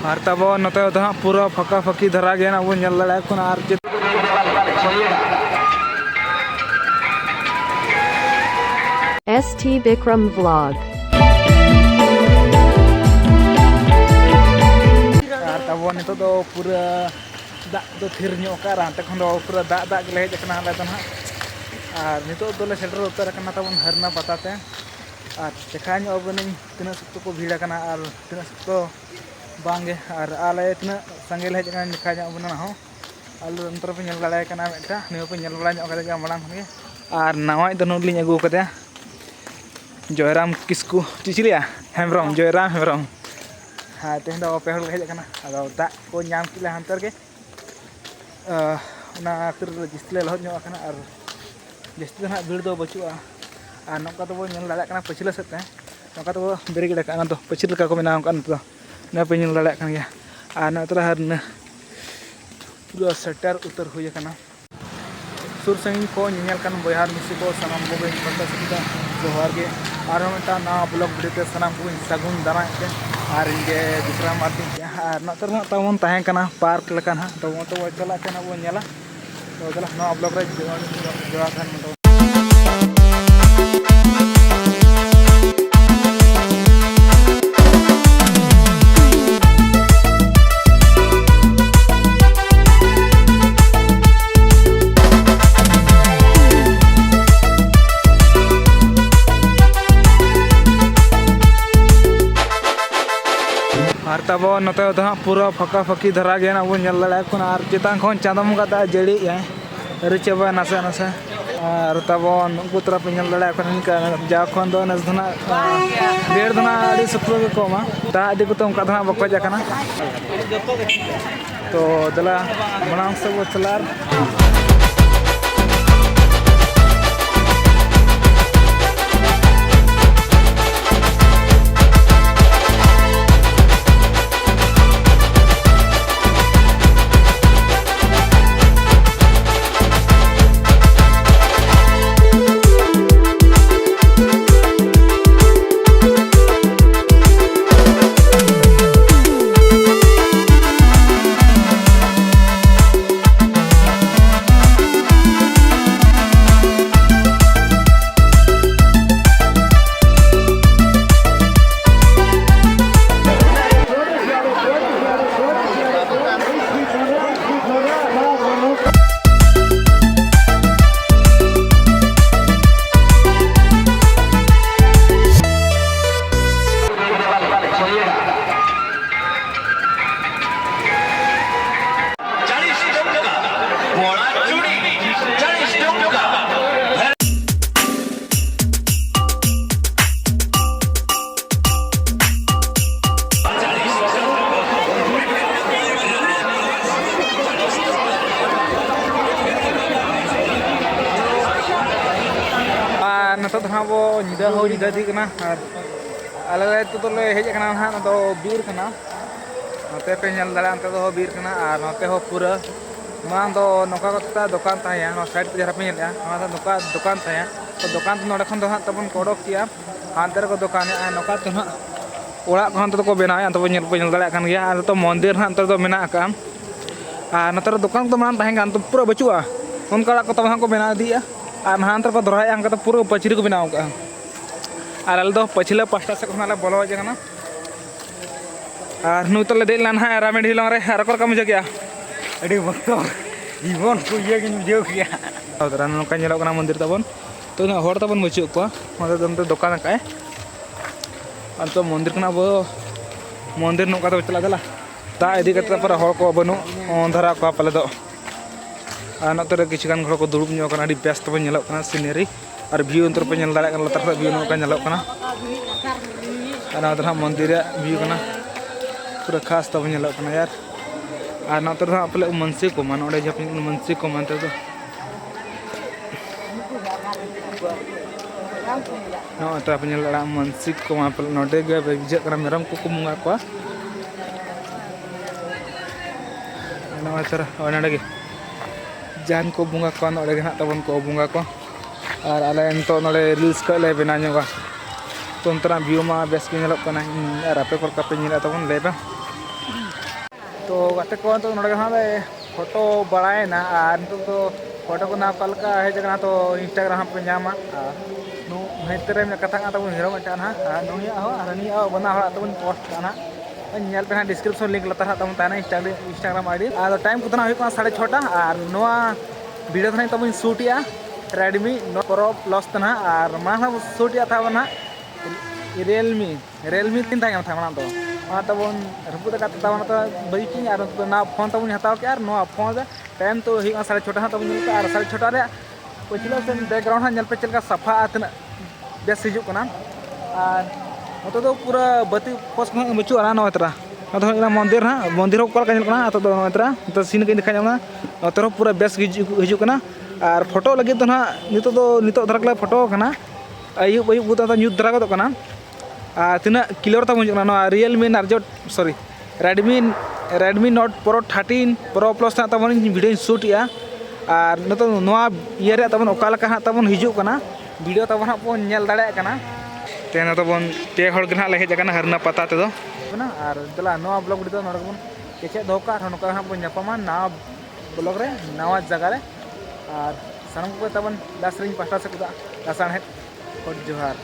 और तब नोते तो हाँ पूरा फका फकी धरा गया ना वो नल लड़ा को और ST Bikram Vlog. तब नित तो पूरा दाग तो थिर ᱧᱚᱜ ᱟᱱᱛᱮ ᱠᱷᱚᱱ ᱫᱚ पूरा दाग दाग ᱜᱮᱞᱮ ᱦᱮᱡ ᱟᱠᱟᱱᱟ ᱟᱞᱮ ᱫᱚ ᱱᱟᱦᱟᱜ ᱟᱨ ᱱᱤᱛᱚᱜ ᱫᱚᱞᱮ ᱥᱮᱴᱮᱨ ᱩᱛᱟᱹᱨ ᱟᱠᱟᱱᱟ ᱛᱟᱵᱚᱱ ᱦᱟᱨᱱᱟ ᱯᱟᱛᱟᱛᱮ ᱟᱨ ᱫᱮᱠᱷᱟ ᱧᱚᱜ ᱟᱵᱚᱱᱤᱧ ᱛᱤᱱᱟᱹᱜ ᱥᱚᱠᱛᱚ ᱠᱚ ᱵᱷᱤᱲ ᱟᱠᱟᱱᱟ ᱟᱨ ᱛᱤᱱᱟᱹᱜ ᱥᱚᱠᱛᱚ बांगे और आले इतना संगे ले हजन देखा बना हो आलू अंतर पे नल दाड़ा कना मेटा नियो पे नल बड़ा ᱧᱚᱜ मांग खे और नवा दो नोटली अगू कदे जयराम किस्कू चिचिलिया हेम्ब्रम जयराम हेम्ब्रम हाँ तेहन दो पे हज कना अदो दा को नाम किला हंतर के ना फिर जिसले लहद ᱧᱚᱜ कना और जस्ती ना भीड़ दो बचुआ और नौका तो वो नल दाड़ा कना पछिला सेते नौका तो बेरिगेड का तो पछिल का को बनाव कन तो ना पे नल दाड़ा कन गया और नतरा हरना पूरा सेटर उतर हुई कना सुर संगी को नियल कन बहार मिसी को सनम को बे पता सकता जोहार के और मेटा ना ब्लॉग वीडियो सनम को सगुन दाना के और इनके दूसरा मार्टिन के और नतर तमन ताहे कना पार्क लकन हा तो चला कना वो नेला तो चला ना ब्लॉग रे जोड़ा खान तो और तब नोते तो हाँ पूरा फका फकी धरा गया ना वो नल लड़ा को और चितान खन चांदम का दा जड़ी है रिचबा नसे नसे और तब नुकु तरफ नल लड़ा को इनका जा खन दो नस धना डेढ़ धना आड़ी सुप्रो के कोमा ता आदि को तो उनका धना बको जाकना तो दला मनांग से वो चलार नत हाँ वो निदा हो निदा दी कना और आले तो ले हेज कना हाँ तो बीर कना नते पे नल दाड़ा अंते तो बीर कना और नते हो पूरा मां तो नौका को दुकान ताया नो साइड पे जरा पे नेला नो नौका दुकान ताया तो दुकान तो नोडे खन तो हाँ तबन को ओडक किया हांते रे को दुकान है नौका तो हाँ ओड़ा को तो को बनाया तो नल दाड़ा कन गया और तो मंदिर हाँ अंतर तो मेना का और नतर दुकान तो मान ताहें तो पूरा बचुआ उनका को तो हाँ को बना दिया और नहांतर को दोहराया अंक तो पूरा पचरी को बनाव का और अल दो पछिला पास्टा से को बोलो जाना और नुत ले देला ना रामेड हिलों रे और का मुझे क्या अड़ी वक्त जीवन को ये कि मुझे किया और नौका नेलो कना मंदिर तबन तो ना होड़ तबन बचु को मतलब दुकान का और तो मंदिर कना वो मंदिर नौका तो चला चला ता इदी कते पर होड़ को बनु धरा को पले दो और नोते किसान घर को दुड़ब ᱧᱚᱜ बेस्ट पे नेलो सीनरी और व्यू अंतर पे नल दाड़ा लतार व्यू नौका नेलो और मंदिर व्यू पूरा खास तब नेलो यार और नोते पले मनसी को मान ओडे जप मनसी को मानते तो नोते पे नेल दाड़ा मनसी को मा पले नोडे गे बिजे कना मेरम को मुंगा को नोते ओनाडे गे जान को बुंगा को नोडे गे ना तबन को बुंगा को और आले तो नोडे रील्स को ले बना ᱧᱚᱜᱟ तो अंतरा व्यू मा बेस के नेलो कना और आपे को कापे नेला तबन ले बा तो गाते को तो नोडे हाँ फोटो बड़ाएना और नितो तो फोटो को ना पलका है तो इंस्टाग्राम पे नामा नु हेतरे में कथा का तब हीरो मचान हाँ नुनिया हो रनिया बना हड़ा तब पोस्ट करना नेल पे डिस्क्रिप्शन लिंक लता तब ताना इंस्टाग्राम आईडी और टाइम को हो 6:30 और नोआ वीडियो थाना तब शूटिया रेडमी नोट प्रो प्लस तना और मा शूटिया था ना रियलमी 3 था माना तो तब रपुद तो बईकी और ना फोन तब हताव के और फोन टाइम तो 6:30 हाँ तब और 6:30 पछिला से बैकग्राउंड हाँ पे चलका सफा तना बेस हिजुकना और नोते तो पूरा बत्ती पोस्ट बचुआ नोतरा मंदिर हाँ मंदिर को तो नोतरा तो सीन के दिखा जाना नोते पूरा बेस हिजुकना और फोटो लगे तो ना नितो धरा फोटो करना अयुब अयुब बुता न्यूट धरा को तीना क्लियर तब बुझा Realme Narzo sorry Redmi note pro 13 pro plus तब वीडियो शूटिया और नितो ये तब हाँ तब हिजुकना वीडियो तब हाँ बन दाड़ा तेना तब पे हड़ के ले हेजना हरना पता तेदो और चला नवा ब्लॉग वीडियो नोड़ बन केचे दोका नौका हाँ बन नापामा नवा ब्लॉग रे नवा जगह रे और सानम को तब दास पास्टा से दासान हेड जोहार।